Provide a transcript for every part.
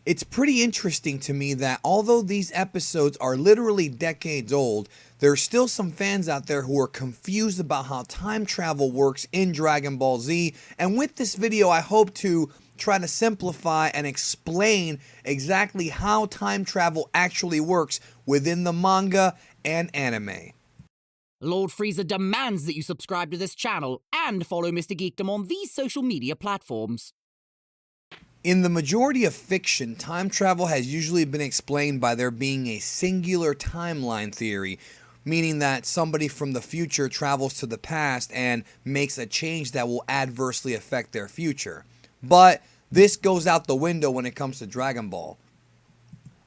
It's pretty interesting to me that although these episodes are literally decades old, there are still some fans out there who are confused about how time travel works in Dragon Ball Z, and with this video I hope to try to simplify and explain exactly how time travel actually works within the manga and anime. Lord Frieza demands that you subscribe to this channel and follow Mr. Geekdom on these social media platforms. In the majority of fiction, time travel has usually been explained by there being a singular timeline theory, meaning that somebody from the future travels to the past and makes a change that will adversely affect their future. But this goes out the window when it comes to Dragon Ball.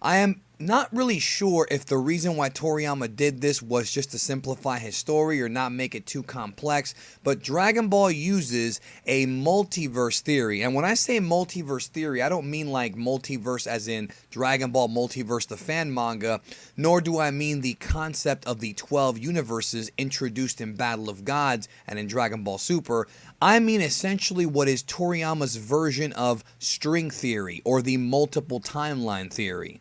I am not really sure if the reason why Toriyama did this was just to simplify his story or not make it too complex, but Dragon Ball uses a multiverse theory. And when I say multiverse theory, I don't mean like multiverse as in Dragon Ball Multiverse the fan manga, nor do I mean the concept of the 12 universes introduced in Battle of Gods and in Dragon Ball Super. I mean essentially what is Toriyama's version of string theory or the multiple timeline theory.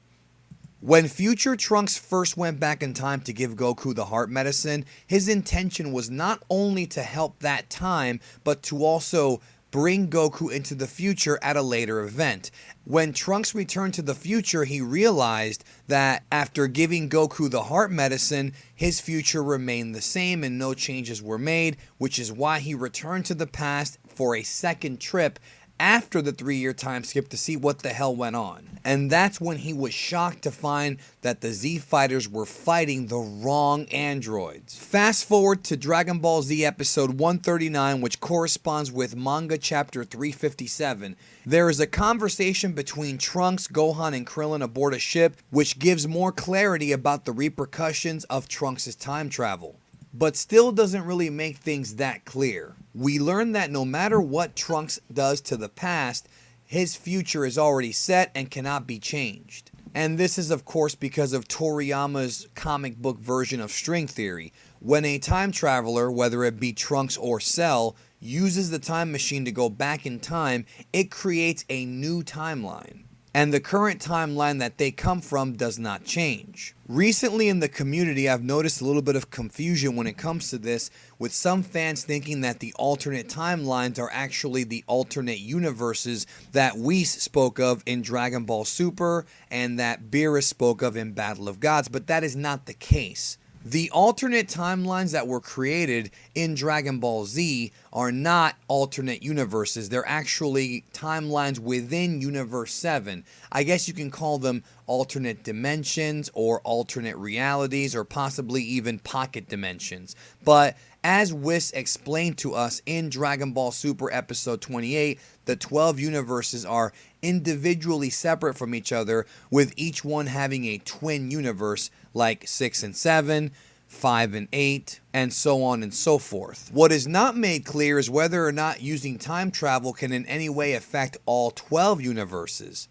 When future Trunks first went back in time to give Goku the heart medicine, his intention was not only to help that time, but to also bring Goku into the future at a later event. When Trunks returned to the future, he realized that after giving Goku the heart medicine, his future remained the same and no changes were made, which is why he returned to the past for a second trip after the 3-year time skip to see what the hell went on. And that's when he was shocked to find that the Z fighters were fighting the wrong androids. Fast forward to Dragon Ball Z episode 139, which corresponds with manga chapter 357. There is a conversation between Trunks, Gohan, and Krillin aboard a ship, which gives more clarity about the repercussions of Trunks' time travel, but still doesn't really make things that clear. We learn that no matter what Trunks does to the past, his future is already set and cannot be changed. And this is of course because of Toriyama's comic book version of string theory. When a time traveler, whether it be Trunks or Cell, uses the time machine to go back in time, it creates a new timeline. And the current timeline that they come from does not change. Recently in the community, I've noticed a little bit of confusion when it comes to this, with some fans thinking that the alternate timelines are actually the alternate universes that Whis spoke of in Dragon Ball Super and that Beerus spoke of in Battle of Gods, but that is not the case. The alternate timelines that were created in Dragon Ball Z are not alternate universes. They're actually timelines within Universe 7. I guess you can call them alternate dimensions or alternate realities or possibly even pocket dimensions. But as Whis explained to us in Dragon Ball Super episode 28, the 12 universes are individually separate from each other, with each one having a twin universe like 6 and 7, 5 and 8, and so on and so forth. What is not made clear is whether or not using time travel can in any way affect all 12 universes.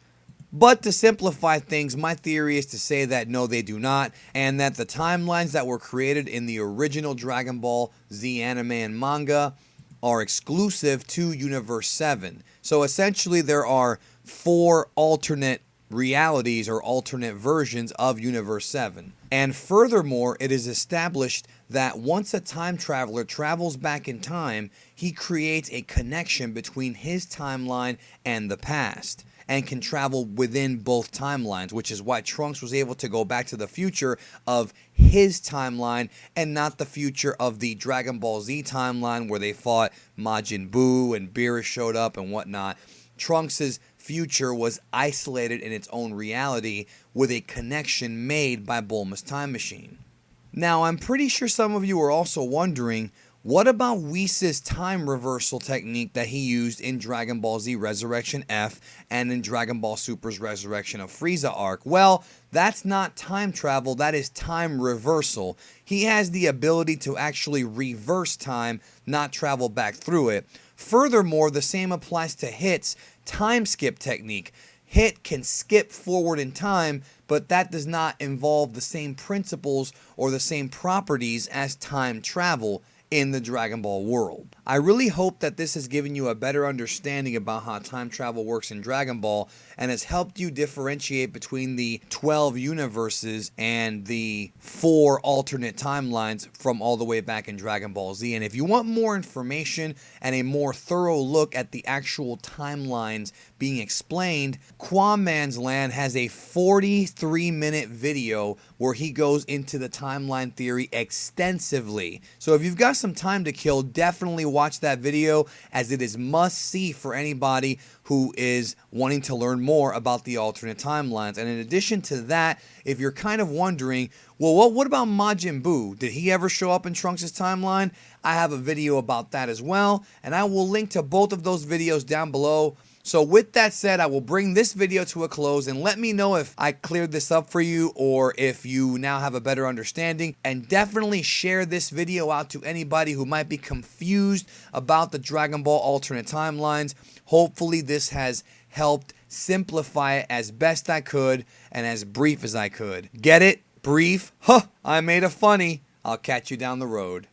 But to simplify things, my theory is to say that no, they do not, and that the timelines that were created in the original Dragon Ball Z anime and manga are exclusive to Universe 7. So essentially there are 4 alternate realities or alternate versions of Universe 7. And furthermore, it is established that once a time traveler travels back in time, he creates a connection between his timeline and the past, and can travel within both timelines, which is why Trunks was able to go back to the future of his timeline and not the future of the Dragon Ball Z timeline where they fought Majin Buu and Beerus showed up and whatnot. Trunks' future was isolated in its own reality with a connection made by Bulma's time machine. Now, I'm pretty sure some of you are also wondering, what about Whis' time reversal technique that he used in Dragon Ball Z Resurrection F and in Dragon Ball Super's Resurrection of Frieza arc? Well, that's not time travel, that is time reversal. He has the ability to actually reverse time, not travel back through it. Furthermore, the same applies to Hit's time skip technique. Hit can skip forward in time, but that does not involve the same principles or the same properties as time travel in the Dragon Ball world. I really hope that this has given you a better understanding about how time travel works in Dragon Ball, and has helped you differentiate between the 12 universes and the 4 alternate timelines from all the way back in Dragon Ball Z. And if you want more information and a more thorough look at the actual timelines being explained, Qaaman's Land has a 43-minute video where he goes into the timeline theory extensively. So if you've got some time to kill, definitely watch that video, as it is must see for anybody who is wanting to learn more about the alternate timelines. And in addition to that, if you're kind of wondering, well, what about Majin Buu? Did he ever show up in Trunks' timeline? I have a video about that as well, and I will link to both of those videos down below. So with that said, I will bring this video to a close, and let me know if I cleared this up for you or if you now have a better understanding. And definitely share this video out to anybody who might be confused about the Dragon Ball alternate timelines. Hopefully this has helped simplify it as best I could and as brief as I could. Get it? Brief? Huh, I made a funny. I'll catch you down the road.